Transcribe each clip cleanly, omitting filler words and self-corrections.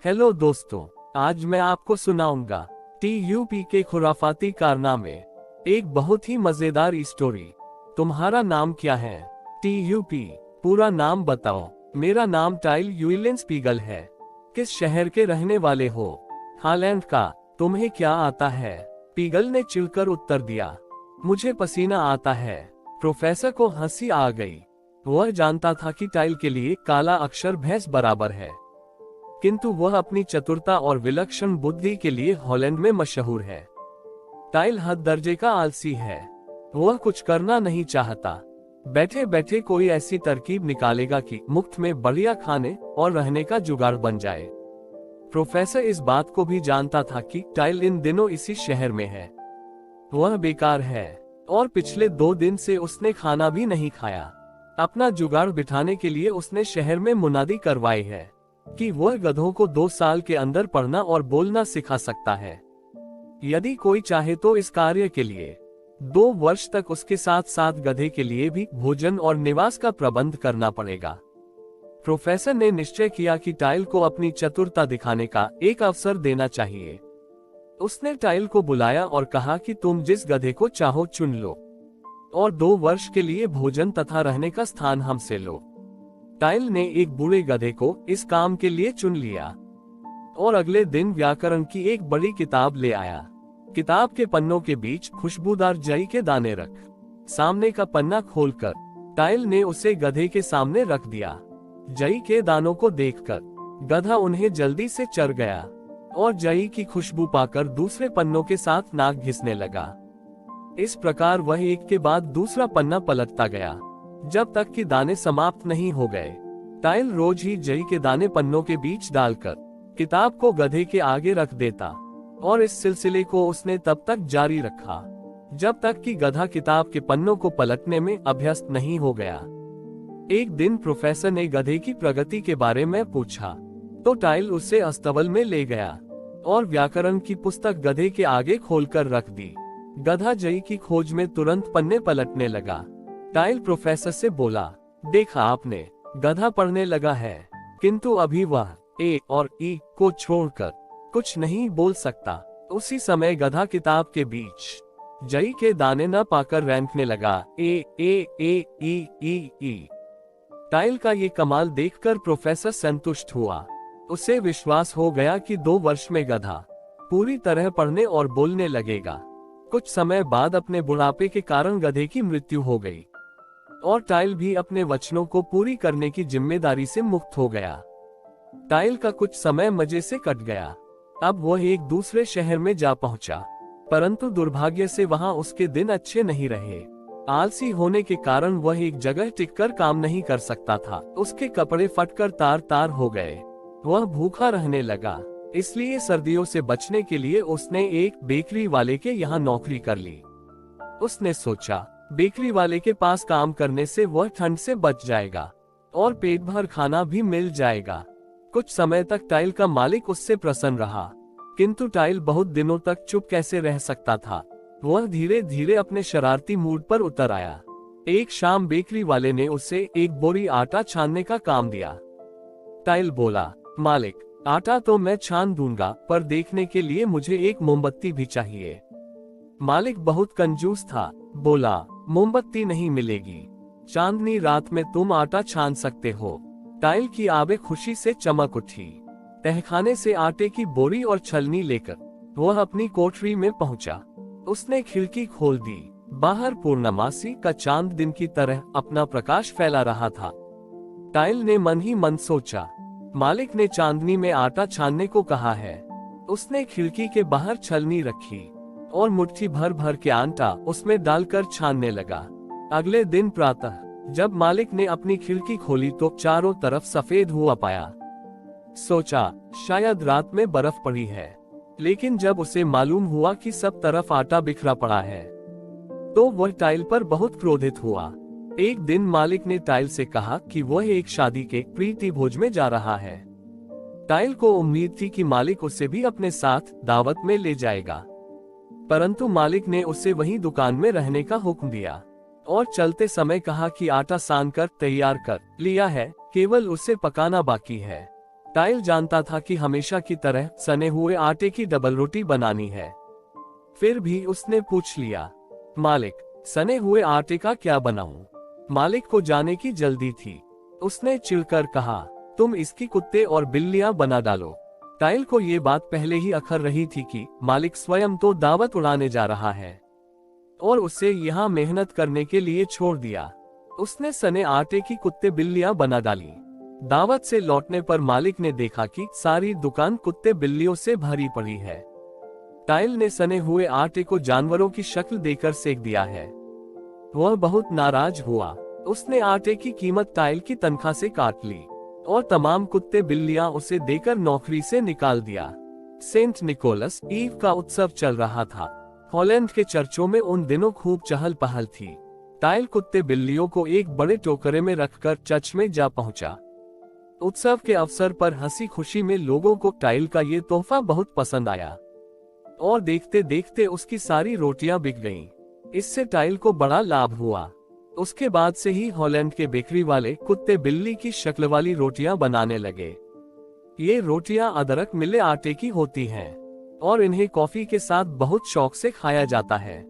Hello दोस्तों, आज मैं आपको सुनाऊंगा टीयूपी के खुराफाती कारनामे। एक बहुत ही मजेदार स्टोरी। तुम्हारा नाम क्या है? टीयूपी। पूरा नाम बताओ। मेरा नाम टाइल यूलेंस पीगल है। किस शहर के रहने वाले हो? हालैंड का। तुम्हें क्या आता है? पीगल ने चिढ़कर उत्तर दिया, मुझे पसीना आता है। प्रोफेसर को हंसी आ गई। वह जानता था कि टाइल के लिए काला अक्षर भैंस बराबर है, किंतु वह अपनी चतुरता और विलक्षण बुद्धि के लिए हॉलैंड में मशहूर है। टाइल हद दर्जे का आलसी है। वह कुछ करना नहीं चाहता। बैठे बैठे कोई ऐसी तरकीब निकालेगा कि मुफ्त में बढ़िया खाने और रहने का जुगाड़ बन जाए। प्रोफेसर इस बात को भी जानता था कि टाइल इन दिनों इसी शहर में है। वह बेकार है और पिछले 2 दिन से उसने खाना भी नहीं खाया। अपना जुगाड़ बिठाने के लिए उसने शहर में मुनादी करवाई है कि वह गधों को 2 साल के अंदर पढ़ना और बोलना सिखा सकता है। यदि कोई चाहे तो इस कार्य के लिए 2 वर्ष तक उसके साथ साथ गधे के लिए भी भोजन और निवास का प्रबंध करना पड़ेगा। प्रोफेसर ने निश्चय किया कि टाइल को अपनी चतुरता दिखाने का एक अवसर देना चाहिए। उसने टाइल को बुलाया और कहा कि तुम जिस गधे को चाहो चुन लो और 2 वर्ष के लिए भोजन तथा रहने का स्थान हमसे लो। टाइल ने एक बूढ़े गधे को इस काम के लिए चुन लिया और अगले दिन व्याकरण की एक बड़ी किताब ले आया। किताब के पन्नों के बीच खुशबूदार जई के दाने रख। सामने का पन्ना खोलकर टाइल ने उसे गधे के सामने रख दिया। जई के दानों को देखकर गधा उन्हें जल्दी से चर गया और जई की खुशबू पाकर दूसरे पन्नों के साथ नाक घिसने लगा। इस प्रकार वह एक के बाद दूसरा पन्ना पलटता गया जब तक कि दाने समाप्त नहीं हो गए। टाइल रोज ही जई के दाने पन्नों के बीच डालकर किताब को गधे के आगे रख देता और इस सिलसिले को उसने तब तक जारी रखा जब तक कि गधा किताब के पन्नों को पलटने में अभ्यस्त नहीं हो गया। एक दिन प्रोफेसर ने गधे की प्रगति के बारे में पूछा तो टाइल उसे अस्तबल में ले गया और व्याकरण की पुस्तक गधे के आगे खोलकर रख दी। गधा जई की खोज में तुरंत पन्ने पलटने लगा। टाइल प्रोफेसर से बोला, देखा आपने, गधा पढ़ने लगा है, किंतु अभी वह ए और ई को छोड़कर कुछ नहीं बोल सकता। उसी समय गधा किताब के बीच जई के दाने न पाकर रैंकने लगा, ए ए ए ई ई ई। टाइल का ये कमाल देखकर प्रोफेसर संतुष्ट हुआ। उसे विश्वास हो गया कि 2 वर्ष में गधा पूरी तरह पढ़ने और बोलने लगेगा। कुछ समय बाद अपने बुढ़ापे के कारण गधे की मृत्यु हो गई और टाइल भी अपने वचनों को पूरी करने की जिम्मेदारी से मुक्त हो गया। टाइल का कुछ समय मजे से कट गया। अब वह एक दूसरे शहर में जा पहुंचा, परंतु दुर्भाग्य से वहां उसके दिन अच्छे नहीं रहे। आलसी होने के कारण वह एक जगह टिककर काम नहीं कर सकता था। उसके कपड़े फटकर तार तार हो गए। वह भूखा रहने लगा, इसलिए सर्दियों से बचने के लिए उसने एक बेकरी वाले के यहाँ नौकरी कर ली। उसने सोचा, बेकरी वाले के पास काम करने से वह ठंड से बच जाएगा और पेट भर खाना भी मिल जाएगा। कुछ समय तक टाइल का मालिक उससे प्रसन्न रहा, किंतु टाइल बहुत दिनों तक चुप कैसे रह सकता था। वह धीरे धीरे अपने शरारती मूड पर उतर आया। एक शाम बेकरी वाले ने उसे एक बोरी आटा छानने का काम दिया। टाइल बोला, मालिक, आटा तो मैं छान दूंगा, पर देखने के लिए मुझे एक मोमबत्ती भी चाहिए। मालिक बहुत कंजूस था, बोला, मोमबत्ती नहीं मिलेगी, चांदनी रात में तुम आटा छान सकते हो। टाइल की आंखें खुशी से चमक उठी। तहखाने से आटे की बोरी और छलनी लेकर वह अपनी कोठरी में पहुंचा। उसने खिड़की खोल दी। बाहर पूर्णमासी का चांद दिन की तरह अपना प्रकाश फैला रहा था। टाइल ने मन ही मन सोचा, मालिक ने चांदनी में आटा छानने को कहा है। उसने खिड़की के बाहर छलनी रखी और मुट्ठी भर भर के आटा उसमें डालकर छानने लगा। अगले दिन प्रातः जब मालिक ने अपनी खिड़की खोली तो चारों तरफ सफेद हुआ पाया। सोचा, शायद रात में बर्फ पड़ी है, लेकिन जब उसे मालूम हुआ कि सब तरफ आटा बिखरा पड़ा है तो वह टाइल पर बहुत क्रोधित हुआ। एक दिन मालिक ने टाइल से कहा कि वह एक शादी के प्रीति भोज में जा रहा है। टाइल को उम्मीद थी कि मालिक उसे भी अपने साथ दावत में ले जाएगा, परंतु मालिक ने उसे वहीं दुकान में रहने का हुक्म दिया और चलते समय कहा कि आटा सान कर तैयार कर लिया है, केवल उसे पकाना बाकी है। टाइल जानता था कि हमेशा की तरह सने हुए आटे की डबल रोटी बनानी है। फिर भी उसने पूछ लिया, मालिक, सने हुए आटे का क्या बनाऊं? मालिक को जाने की जल्दी थी। उसने चिढ़कर कहा, तुम इसकी कुत्ते और बिल्लियां बना डालो। टाइल को ये बात पहले ही अखर रही थी कि मालिक स्वयं तो दावत उड़ाने जा रहा है और उसे यहाँ मेहनत करने के लिए छोड़ दिया। उसने सने आटे की कुत्ते बिल्लियां बना डाली। दावत से लौटने पर मालिक ने देखा कि सारी दुकान कुत्ते बिल्लियों से भरी पड़ी है। टाइल ने सने हुए आटे को जानवरों की शक्ल देकर सेक दिया है। वह बहुत नाराज हुआ। उसने आटे की कीमत टाइल की तनख्वाह से काट ली और तमाम कुत्ते बिल्लियां उसे देकर नौकरी से निकाल दिया। सेंट निकोलस ईव का उत्सव चल रहा था। हॉलैंड के चर्चों में उन दिनों खूब चहल पहल थी। टाइल कुत्ते बिल्लियों को एक बड़े टोकरे में रखकर चर्च में जा पहुंचा। उत्सव के अवसर पर हंसी खुशी में लोगों को टाइल का ये तोहफा बहुत पसंद आया और देखते देखते उसकी सारी रोटियां बिक गईं। इससे टाइल को बड़ा लाभ हुआ। उसके बाद से ही हॉलैंड के बेकरी वाले कुत्ते बिल्ली की शक्ल वाली रोटियां बनाने लगे। ये रोटियां अदरक मिले आटे की होती हैं और इन्हें कॉफी के साथ बहुत शौक से खाया जाता है।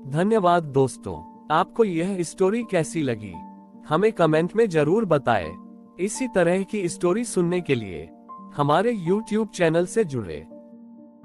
धन्यवाद दोस्तों, आपको यह स्टोरी कैसी लगी हमें कमेंट में जरूर बताएं। इसी तरह की स्टोरी सुनने के लिए हमारे YouTube चैनल से जुड़े।